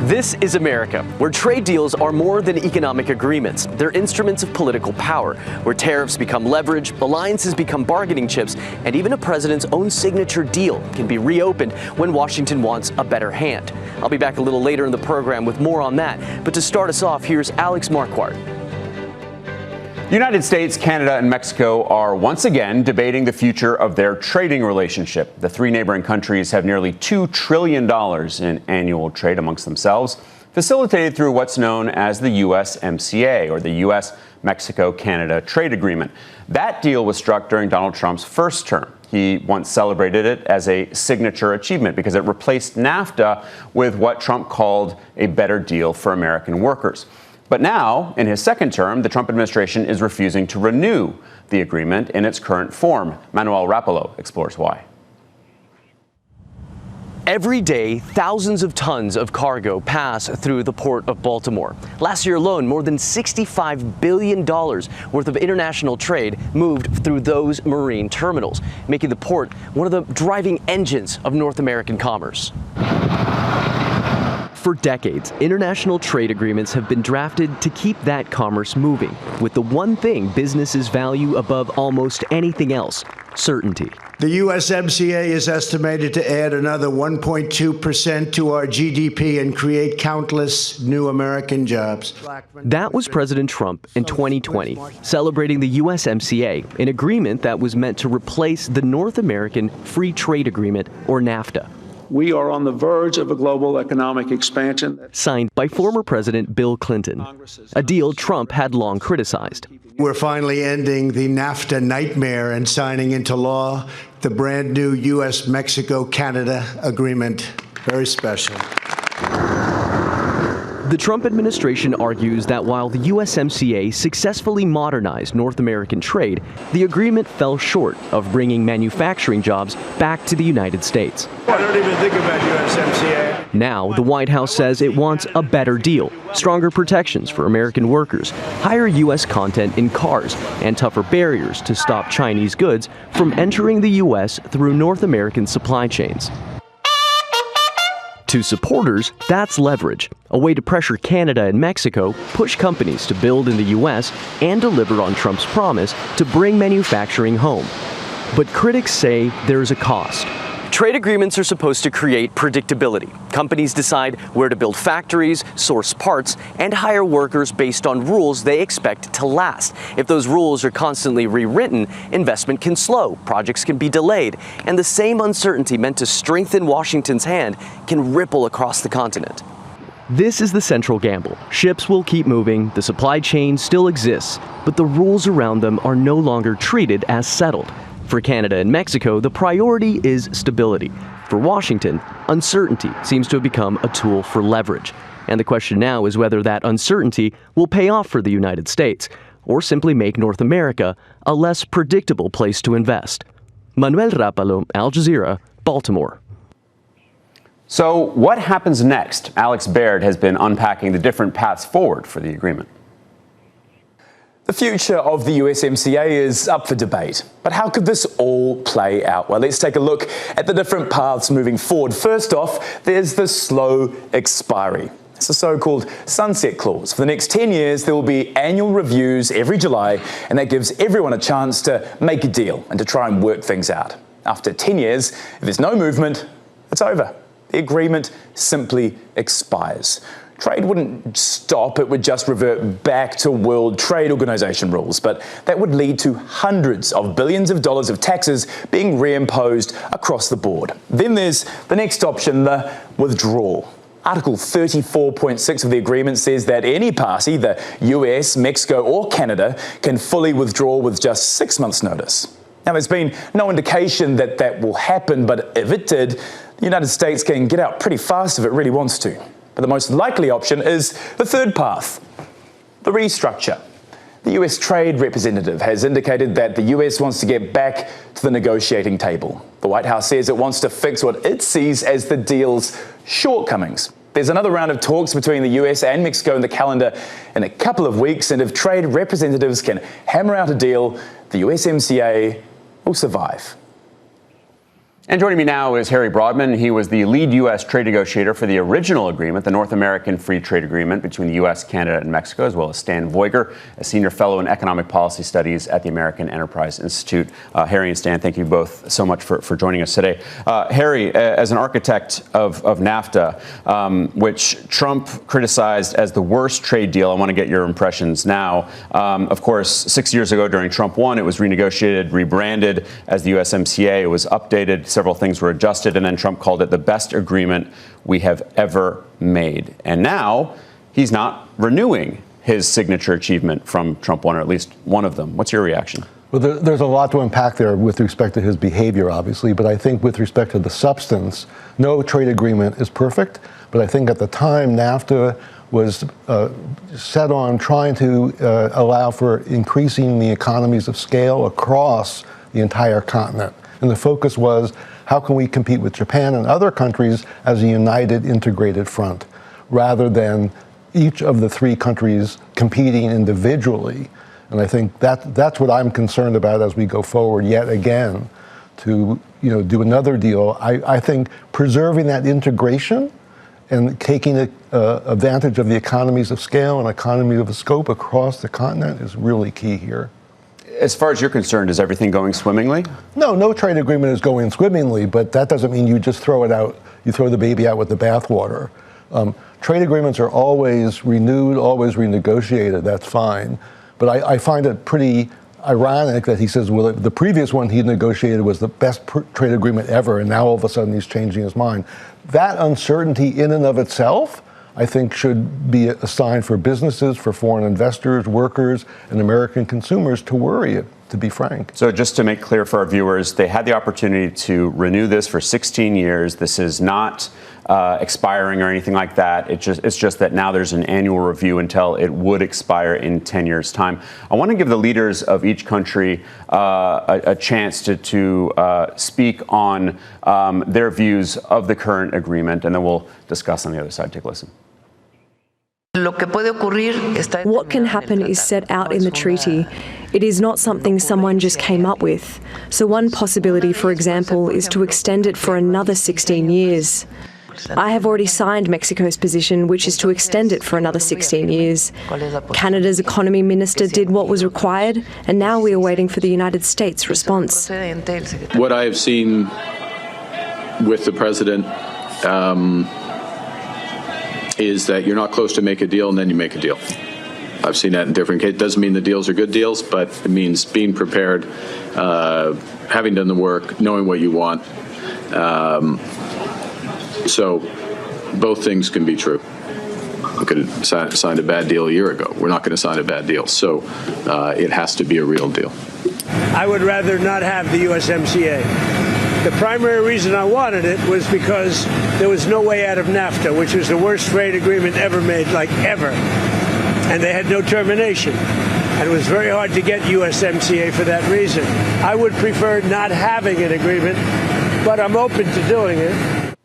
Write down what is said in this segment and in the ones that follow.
This is America, where trade deals are more than economic agreements. They're instruments of political power, where tariffs become leverage, alliances become bargaining chips, and even a president's own signature deal can be reopened when Washington wants a better hand. I'll be back a little later in the program with more on that. But to start us off, here's Alex Marquardt. The United States, Canada, and Mexico are once again debating the future of their trading relationship. The three neighboring countries have nearly $2 trillion in annual trade amongst themselves, facilitated through what's known as the USMCA, or the US-Mexico-Canada Trade Agreement. That deal was struck during Donald Trump's first term. He once celebrated it as a signature achievement because it replaced NAFTA with what Trump called a better deal for American workers. But now, in his second term, the Trump administration is refusing to renew the agreement in its current form. Manuel Rapallo explores why. Every day, thousands of tons of cargo pass through the port of Baltimore. Last year alone, more than $65 billion worth of international trade moved through those marine terminals, making the port one of the driving engines of North American commerce. For decades, international trade agreements have been drafted to keep that commerce moving, with the one thing businesses value above almost anything else: certainty. The USMCA is estimated to add another 1.2% to our GDP and create countless new American jobs. That was President Trump in 2020, celebrating the USMCA, an agreement that was meant to replace the North American Free Trade Agreement, or NAFTA. We are on the verge of a global economic expansion. Signed by former President Bill Clinton, a deal Trump had long criticized. We're finally ending the NAFTA nightmare and signing into law the brand new US-Mexico-Canada agreement. Very special. The Trump administration argues that while the USMCA successfully modernized North American trade, the agreement fell short of bringing manufacturing jobs back to the United States. I don't even think about USMCA. Now, the White House says it wants a better deal, stronger protections for American workers, higher U.S. content in cars, and tougher barriers to stop Chinese goods from entering the U.S. through North American supply chains. To supporters, that's leverage, a way to pressure Canada and Mexico, push companies to build in the U.S., and deliver on Trump's promise to bring manufacturing home. But critics say there's a cost. Trade agreements are supposed to create predictability. Companies decide where to build factories, source parts, and hire workers based on rules they expect to last. If those rules are constantly rewritten, investment can slow, projects can be delayed, and the same uncertainty meant to strengthen Washington's hand can ripple across the continent. This is the central gamble. Ships will keep moving, the supply chain still exists, but the rules around them are no longer treated as settled. For Canada and Mexico, the priority is stability. For Washington, uncertainty seems to have become a tool for leverage. And the question now is whether that uncertainty will pay off for the United States, or simply make North America a less predictable place to invest. Manuel Rapallo, Al Jazeera, Baltimore. So what happens next? Alex Baird has been unpacking the different paths forward for the agreement. The future of the USMCA is up for debate. But how could this all play out? Well, let's take a look at the different paths moving forward. First off, there's the slow expiry. It's the so-called sunset clause. For the next 10 years, there will be annual reviews every July, and that gives everyone a chance to make a deal and to try and work things out. After 10 years, if there's no movement, it's over. The agreement simply expires. Trade wouldn't stop, it would just revert back to World Trade Organization rules, but that would lead to hundreds of billions of dollars of taxes being reimposed across the board. Then there's the next option, the withdrawal. Article 34.6 of the agreement says that any party, the US, Mexico, or Canada, can fully withdraw with just 6 months' notice. Now, there's been no indication that that will happen, but if it did, the United States can get out pretty fast if it really wants to. But the most likely option is the third path, the restructure. The US Trade Representative has indicated that the US wants to get back to the negotiating table. The White House says it wants to fix what it sees as the deal's shortcomings. There's another round of talks between the US and Mexico in the calendar in a couple of weeks, and if trade representatives can hammer out a deal, the USMCA will survive. And joining me now is Harry Broadman. He was the lead U.S. trade negotiator for the original agreement, the North American Free Trade Agreement between the U.S., Canada, and Mexico, as well as Stan Voiger, a senior fellow in economic policy studies at the American Enterprise Institute. Harry and Stan, thank you both so much for joining us today. Harry, as an architect of NAFTA, which Trump criticized as the worst trade deal, I want to get your impressions now. Of course, 6 years ago during Trump 1, it was renegotiated, rebranded as the USMCA. It was updated. Several things were adjusted, and then Trump called it the best agreement we have ever made. And now he's not renewing his signature achievement from Trump 1, or at least one of them. What's your reaction? Well, there's a lot to unpack there with respect to his behavior, obviously, but I think with respect to the substance, no trade agreement is perfect. But I think at the time, NAFTA was set on trying to allow for increasing the economies of scale across the entire continent. And the focus was, how can we compete with Japan and other countries as a united, integrated front, rather than each of the three countries competing individually. And I think that's what I'm concerned about as we go forward yet again to do another deal. I think preserving that integration and taking advantage of the economies of scale and economies of scope across the continent is really key here. As far as you're concerned, is everything going swimmingly? No trade agreement is going swimmingly, but that doesn't mean you just throw it out, you throw the baby out with the bathwater. Trade agreements are always renewed, always renegotiated, that's fine. But I find it pretty ironic that he says, well, the previous one he negotiated was the best trade agreement ever, and now all of a sudden he's changing his mind. That uncertainty in and of itself, I think, should be a sign for businesses, for foreign investors, workers, and American consumers to worry, to be frank. So just to make clear for our viewers, they had the opportunity to renew this for 16 years. This is not expiring or anything like that. It's just that now there's an annual review until it would expire in 10 years' time. I want to give the leaders of each country a chance to speak on their views of the current agreement, and then we'll discuss on the other side. Take a listen. What can happen is set out in the treaty. It is not something someone just came up with. So one possibility, for example, is to extend it for another 16 years. I have already signed Mexico's position, which is to extend it for another 16 years. Canada's economy minister did what was required, and now we are waiting for the United States' response. What I have seen with the president is that you're not close to make a deal and then you make a deal. I've seen that in different cases. It doesn't mean the deals are good deals, but it means being prepared, having done the work, knowing what you want. So both things can be true. We could have signed a bad deal a year ago. We're not going to sign a bad deal. So it has to be a real deal. I would rather not have the USMCA. The primary reason I wanted it was because there was no way out of NAFTA, which was the worst trade agreement ever made, like ever. And they had no termination. And it was very hard to get USMCA for that reason. I would prefer not having an agreement, but I'm open to doing it.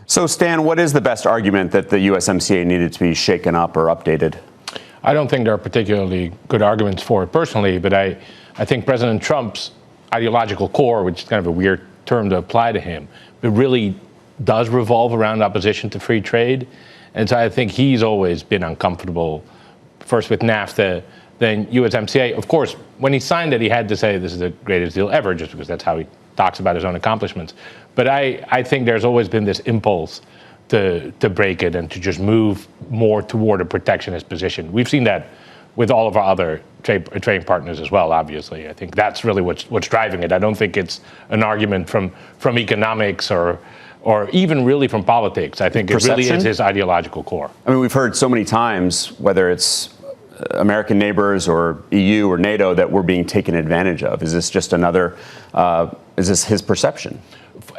So, Stan, what is the best argument that the USMCA needed to be shaken up or updated? I don't think there are particularly good arguments for it personally, but I think President Trump's ideological core, which is kind of a weird term to apply to him, it really does revolve around opposition to free trade. And so I think he's always been uncomfortable, first with NAFTA, then USMCA. Of course, when he signed it, he had to say this is the greatest deal ever, just because that's how he talks about his own accomplishments. But I think there's always been this impulse to break it and to just move more toward a protectionist position. We've seen that with all of our other trading partners as well, obviously. I think that's really what's driving it. I don't think it's an argument from economics or even really from politics. I think Perception? It really is his ideological core. I mean, we've heard so many times, whether it's American neighbors or EU or NATO, that we're being taken advantage of. Is this just another, is this his perception?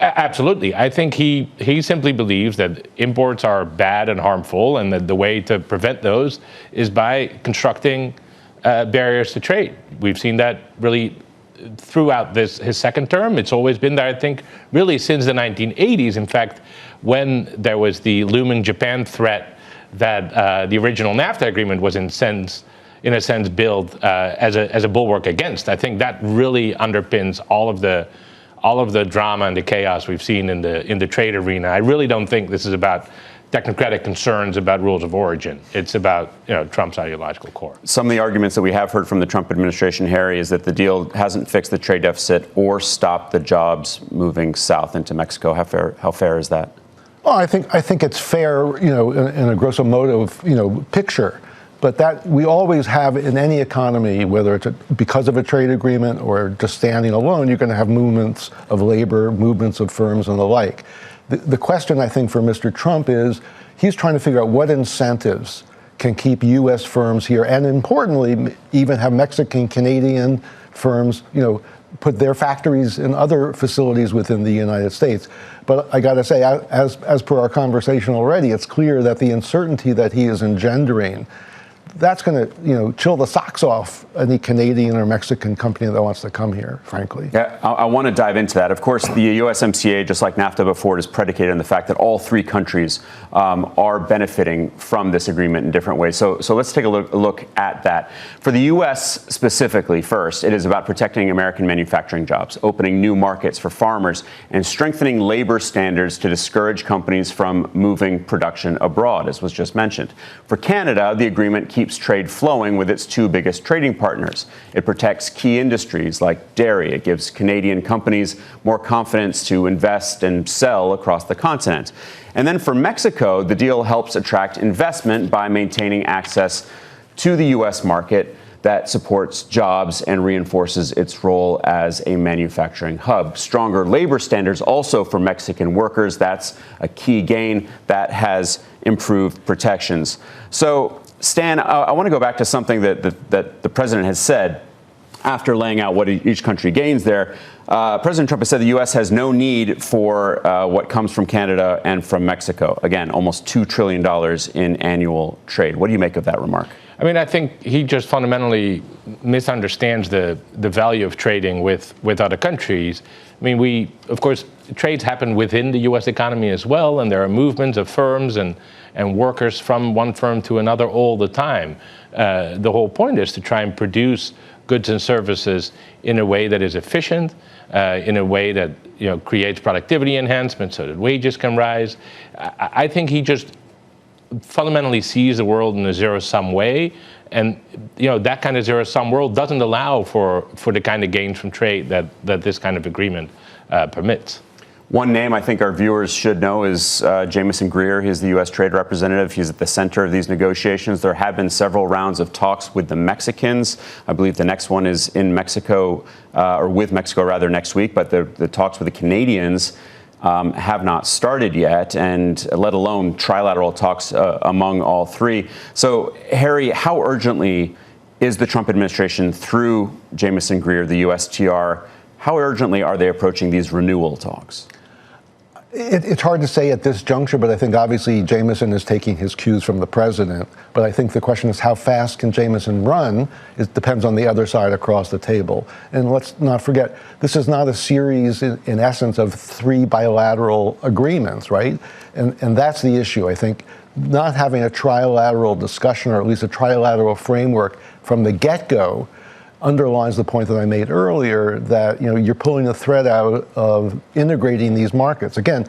Absolutely. I think he simply believes that imports are bad and harmful, and that the way to prevent those is by constructing barriers to trade. We've seen that really throughout his second term. It's always been there, I think, really since the 1980s. In fact, when there was the looming Japan threat that the original NAFTA agreement was in a sense built as a bulwark against. I think that really underpins all of all of the drama and the chaos we've seen in the trade arena. I really don't think this is about technocratic concerns about rules of origin. It's about Trump's ideological core. Some of the arguments that we have heard from the Trump administration, Harry, is that the deal hasn't fixed the trade deficit or stopped the jobs moving south into Mexico. How fair is that? Well, I think it's fair, in a grosso modo, picture. But that we always have in any economy, whether it's because of a trade agreement or just standing alone, you're going to have movements of labor, movements of firms, and the like. The question, I think, for Mr. Trump is he's trying to figure out what incentives can keep U.S. firms here, and importantly, even have Mexican, Canadian firms, put their factories in other facilities within the United States. But I got to say, as per our conversation already, it's clear that the uncertainty that he is engendering, that's going to, chill the socks off any Canadian or Mexican company that wants to come here, frankly. Yeah, I want to dive into that. Of course, the USMCA, just like NAFTA before, is predicated on the fact that all three countries are benefiting from this agreement in different ways. So let's take a look at that. For the U.S. specifically, first, it is about protecting American manufacturing jobs, opening new markets for farmers, and strengthening labor standards to discourage companies from moving production abroad, as was just mentioned. For Canada, the agreement keeps trade flowing with its two biggest trading partners. It protects key industries like dairy. It gives Canadian companies more confidence to invest and sell across the continent. And then for Mexico, the deal helps attract investment by maintaining access to the U.S. market that supports jobs and reinforces its role as a manufacturing hub. Stronger labor standards also for Mexican workers. That's a key gain that has improved protections. So, Stan, I want to go back to something that the president has said after laying out what each country gains there. President Trump has said the U.S. has no need for what comes from Canada and from Mexico. Again, almost $2 trillion in annual trade. What do you make of that remark? I mean, I think he just fundamentally misunderstands the value of trading with other countries. I mean, of course, trades happen within the U.S. economy as well, and there are movements of firms and workers from one firm to another all the time. The whole point is to try and produce goods and services in a way that is efficient, in a way that creates productivity enhancement so that wages can rise. I think he just fundamentally sees the world in a zero-sum way, and that kind of zero-sum world doesn't allow for the kind of gains from trade that this kind of agreement permits. One name I think our viewers should know is Jamieson Greer. He's the U.S. trade representative. He's at the center of these negotiations. There have been several rounds of talks with the Mexicans. I believe the next one is in Mexico, or with Mexico rather, next week. But the talks with the Canadians have not started yet, and let alone trilateral talks among all three. So, Harry, how urgently is the Trump administration, through Jamieson Greer, the USTR, how urgently are they approaching these renewal talks? It's hard to say at this juncture, but I think obviously Jamieson is taking his cues from the president. But I think the question is how fast can Jamieson run? It depends on the other side across the table. And let's not forget, this is not a series in essence of three bilateral agreements, right? And that's the issue. I think not having a trilateral discussion, or at least a trilateral framework from the get-go, underlines the point that I made earlier, that you're pulling the thread out of integrating these markets. Again,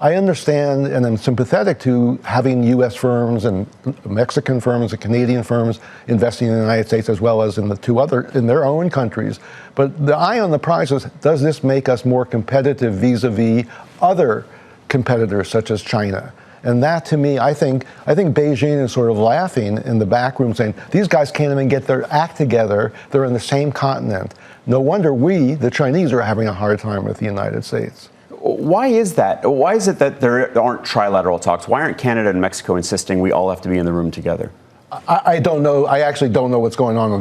I understand and I'm sympathetic to having U.S. firms and Mexican firms and Canadian firms investing in the United States as well as in in their own countries. But the eye on the prize is, does this make us more competitive vis-a-vis other competitors such as China? And that, to me, I think Beijing is sort of laughing in the back room, saying, these guys can't even get their act together. They're in the same continent. No wonder we, the Chinese, are having a hard time with the United States. Why is that? Why is it that there aren't trilateral talks? Why aren't Canada and Mexico insisting we all have to be in the room together? I don't know. I actually don't know what's going on in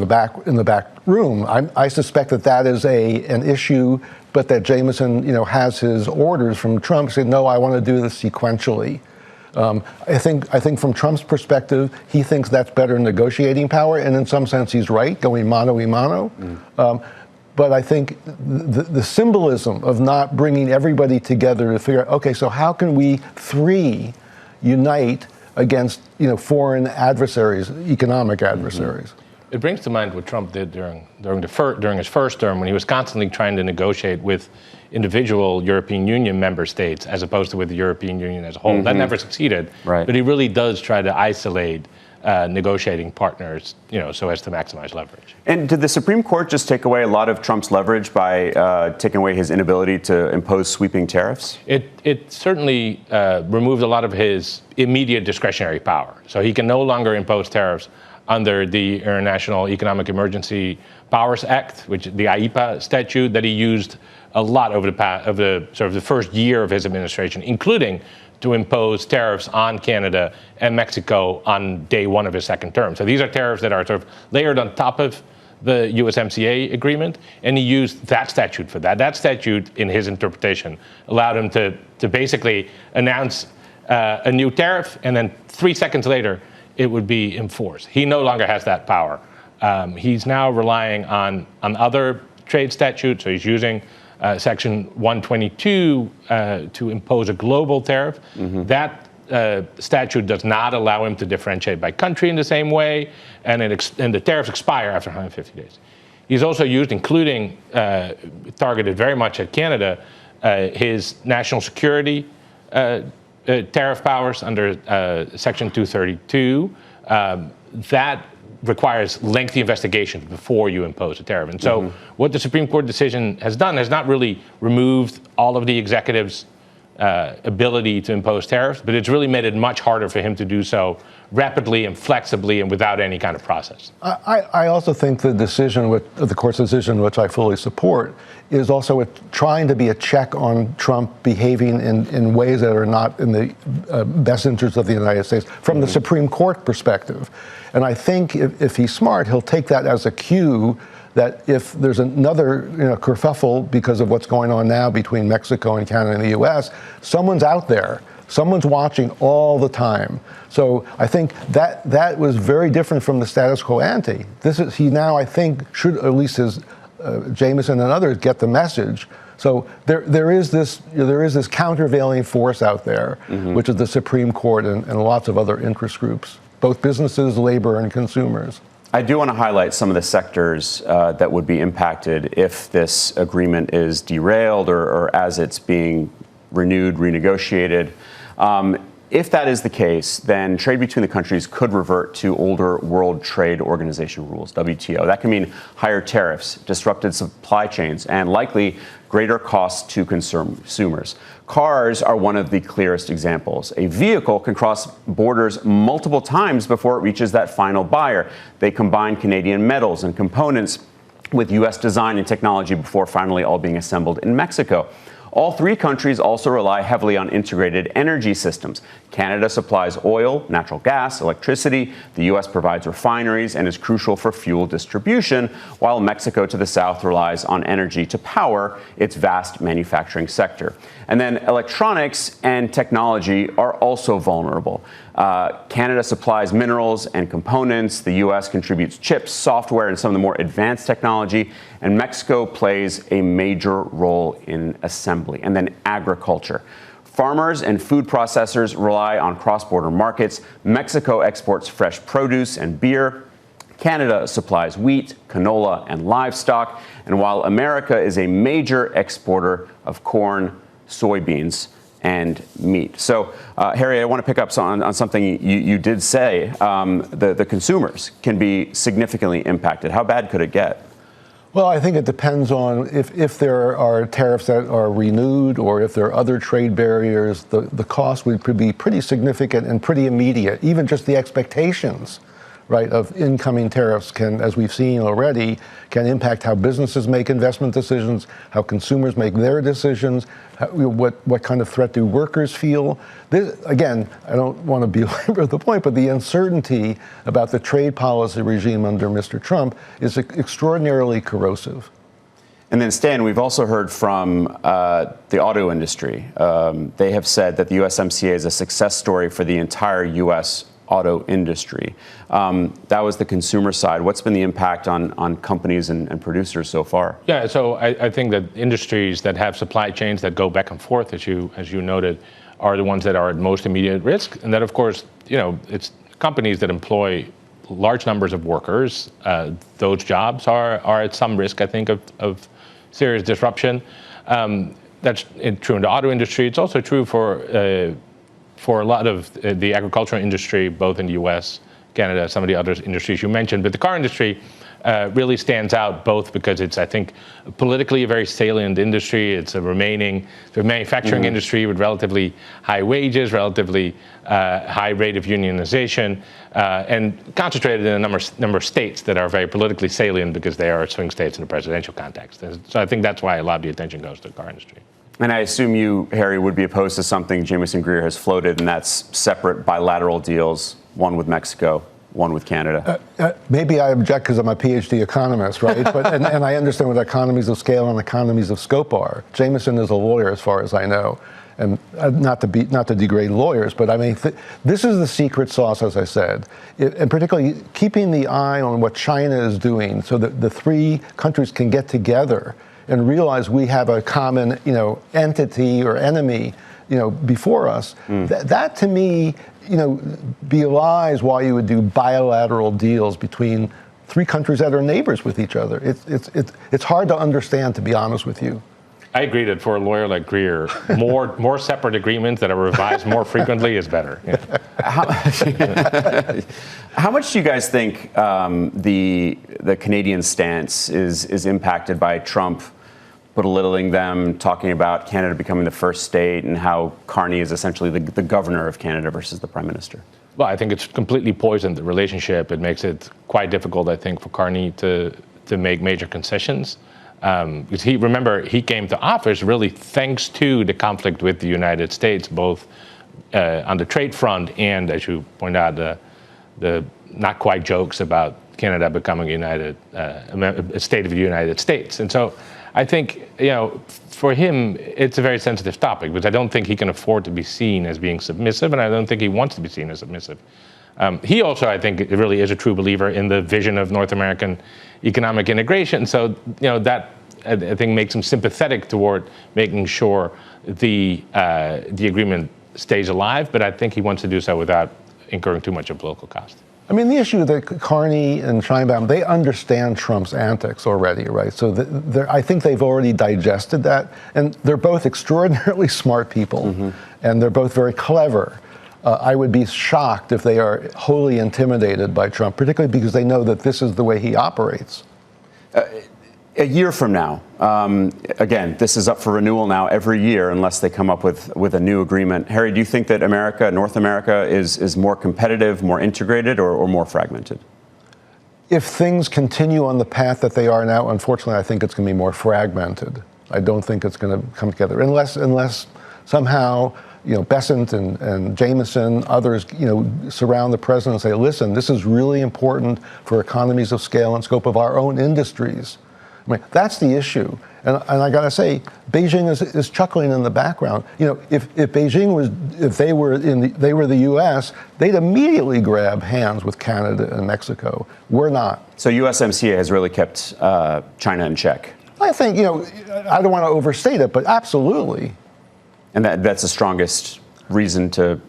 the back room. I suspect that is an issue, but that Jamieson, has his orders from Trump saying, no, I want to do this sequentially. I think from Trump's perspective, he thinks that's better negotiating power, and in some sense he's right, going mano a mano. But I think the symbolism of not bringing everybody together to figure out, okay, so how can we three unite against foreign adversaries, economic adversaries? It brings to mind what Trump did during his first term, when he was constantly trying to negotiate with individual European Union member states as opposed to with the European Union as a whole. That never succeeded, but he really does try to isolate negotiating partners, so as to maximize leverage. And did the Supreme Court just take away a lot of Trump's leverage by taking away his inability to impose sweeping tariffs? It certainly removed a lot of his immediate discretionary power. So he can no longer impose tariffs under the International Economic Emergency Powers Act, which the IEPA statute that he used a lot over the first year of his administration, including to impose tariffs on Canada and Mexico on day one of his second term. So these are tariffs that are sort of layered on top of the USMCA agreement, and he used that statute for that. That statute, in his interpretation, allowed him to basically announce a new tariff, and then 3 seconds later, it would be enforced. He no longer has that power. He's now relying on other trade statutes, so he's using Section 122 to impose a global tariff. That statute does not allow him to differentiate by country in the same way, and the tariffs expire after 150 days. He's also used, including targeted very much at Canada, his national security tariff powers under Section 232. That requires lengthy investigations before you impose a tariff. And so what the Supreme Court decision has done has not really removed all of the executive's ability to impose tariffs, but it's really made it much harder for him to do so rapidly and flexibly and without any kind of process. I also think the court's decision, which I fully support, is also trying to be a check on Trump behaving in ways that are not in the best interest of the United States from the Supreme Court perspective. And I think if he's smart, he'll take that as a cue that if there's another kerfuffle because of what's going on now between Mexico and Canada and the U.S., someone's out there. Someone's watching all the time. So I think that was very different from the status quo ante. He now, I think, should, at least as Jameson and others, get the message. So there is this countervailing force out there, which is the Supreme Court and lots of other interest groups, both businesses, labor, and consumers. I do want to highlight some of the sectors that would be impacted if this agreement is derailed or as it's being renewed, renegotiated. If that is the case, then trade between the countries could revert to older World Trade Organization rules, WTO. That can mean higher tariffs, disrupted supply chains, and likely greater costs to consumers. Cars are one of the clearest examples. A vehicle can cross borders multiple times before it reaches that final buyer. They combine Canadian metals and components with U.S. design and technology before finally all being assembled in Mexico. All three countries also rely heavily on integrated energy systems. Canada supplies oil, natural gas, electricity. The U.S. provides refineries and is crucial for fuel distribution, while Mexico to the south relies on energy to power its vast manufacturing sector. And then electronics and technology are also vulnerable. Canada supplies minerals and components. The U.S. contributes chips, software, and some of the more advanced technology. And Mexico plays a major role in assembly. And then agriculture. Farmers and food processors rely on cross-border markets. Mexico exports fresh produce and beer. Canada supplies wheat, canola, and livestock. And while America is a major exporter of corn, soybeans, and meat. So, Harry, I want to pick up on something you did say. The consumers can be significantly impacted. How bad could it get? Well, I think it depends on if there are tariffs that are renewed or if there are other trade barriers, the cost would be pretty significant and pretty immediate. Even just the expectations, right, of incoming tariffs can, as we've seen already, can impact how businesses make investment decisions, how consumers make their decisions, what kind of threat do workers feel. This, again, I don't want to belabor the point, but the uncertainty about the trade policy regime under Mr. Trump is extraordinarily corrosive. And then, Stan, we've also heard from the auto industry. They have said that the USMCA is a success story for the entire U.S. auto industry. That was the consumer side. What's been the impact on companies and producers so far? Yeah, so I think that industries that have supply chains that go back and forth, as you noted, are the ones that are at most immediate risk. And that, of course, it's companies that employ large numbers of workers. Those jobs are at some risk, I think, of serious disruption. That's true in the auto industry. It's also true for a lot of the agricultural industry, both in the U.S., Canada, some of the other industries you mentioned. But the car industry really stands out, both because it's, I think, politically a very salient industry. It's a remaining manufacturing industry with relatively high wages, relatively high rate of unionization, and concentrated in a number of states that are very politically salient because they are swing states in the presidential context. And so I think that's why a lot of the attention goes to the car industry. And I assume you, Harry, would be opposed to something Jamieson Greer has floated, and that's separate bilateral deals, one with Mexico, one with Canada. Maybe I object because I'm a PhD economist, right? But and I understand what economies of scale and economies of scope are. Jameson is a lawyer, as far as I know, and not to degrade lawyers, but I mean, this is the secret sauce, as I said, and particularly keeping the eye on what China is doing, so that the three countries can get together and realize we have a common, entity or enemy, before us. That to me, belies why you would do bilateral deals between three countries that are neighbors with each other. It's hard to understand, to be honest with you. I agree that for a lawyer like Greer, more separate agreements that are revised more frequently is better. Yeah. How much do you guys think the Canadian stance is impacted by Trump belittling them, talking about Canada becoming the first state, and how Carney is essentially the governor of Canada versus the prime minister? Well, I think it's completely poisoned the relationship. It makes it quite difficult, I think, for Carney to make major concessions. Because he came to office really thanks to the conflict with the United States, both on the trade front and, as you point out, the not quite jokes about Canada becoming a state of the United States. And so I think, for him, it's a very sensitive topic, because I don't think he can afford to be seen as being submissive, and I don't think he wants to be seen as submissive. He also, I think, really is a true believer in the vision of North American economic integration. So, that I think makes him sympathetic toward making sure the agreement stays alive. But I think he wants to do so without incurring too much of political cost. I mean, the issue that Carney and Sheinbaum, they understand Trump's antics already, right? So I think they've already digested that. And they're both extraordinarily smart people, and they're both very clever. I would be shocked if they are wholly intimidated by Trump, particularly because they know that this is the way he operates. A year from now, again, this is up for renewal now every year unless they come up with a new agreement. Harry, do you think that North America is more competitive, more integrated, or more fragmented? If things continue on the path that they are now, unfortunately, I think it's going to be more fragmented. I don't think it's going to come together unless somehow, Bessent and Jameson, others, surround the president and say, listen, this is really important for economies of scale and scope of our own industries. I mean, that's the issue. And I got to say, Beijing is chuckling in the background. If they were the U.S., they'd immediately grab hands with Canada and Mexico. We're not. So USMCA has really kept China in check. I think, I don't want to overstate it, but absolutely. And that's the strongest reason to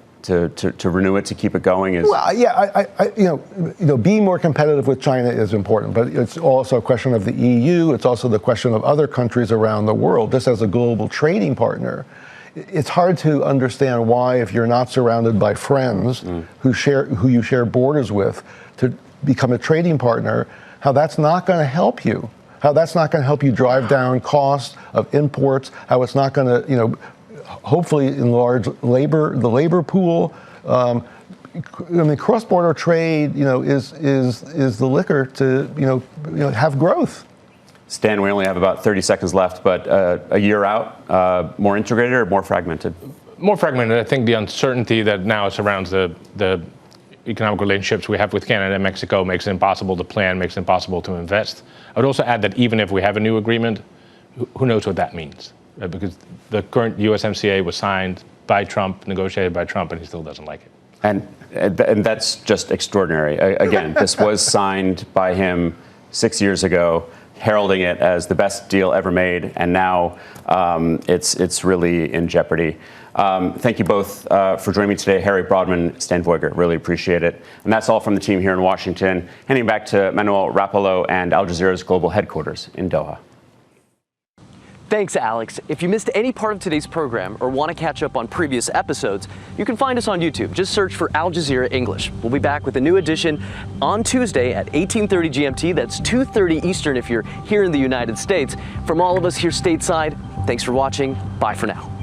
renew it, to keep it going? Well, yeah, being more competitive with China is important, but it's also a question of the EU. It's also the question of other countries around the world, just as a global trading partner. It's hard to understand why, if you're not surrounded by friends who you share borders with, to become a trading partner, how that's not going to help you. How that's not going to help you drive down costs of imports. How it's not going to, hopefully enlarge the labor pool. I mean, cross-border trade, is the liquor to, have growth. Stan, we only have about 30 seconds left, but a year out, more integrated or more fragmented? More fragmented. I think the uncertainty that now surrounds the economic relationships we have with Canada and Mexico makes it impossible to plan, makes it impossible to invest. I would also add that even if we have a new agreement, who knows what that means? Because the current USMCA was signed by Trump, negotiated by Trump, and he still doesn't like it. And that's just extraordinary. Again, this was signed by him 6 years ago. heralding it as the best deal ever made, and now it's really in jeopardy. Thank you both for joining me today, Harry Broadman, Stan Voiger. Really appreciate it. And that's all from the team here in Washington. Handing back to Manuel Rapallo and Al Jazeera's global headquarters in Doha. Thanks, Alex. If you missed any part of today's program or want to catch up on previous episodes, you can find us on YouTube. Just search for Al Jazeera English. We'll be back with a new edition on Tuesday at 18:30 GMT. That's 2:30 Eastern if you're here in the United States. From all of us here stateside, thanks for watching. Bye for now.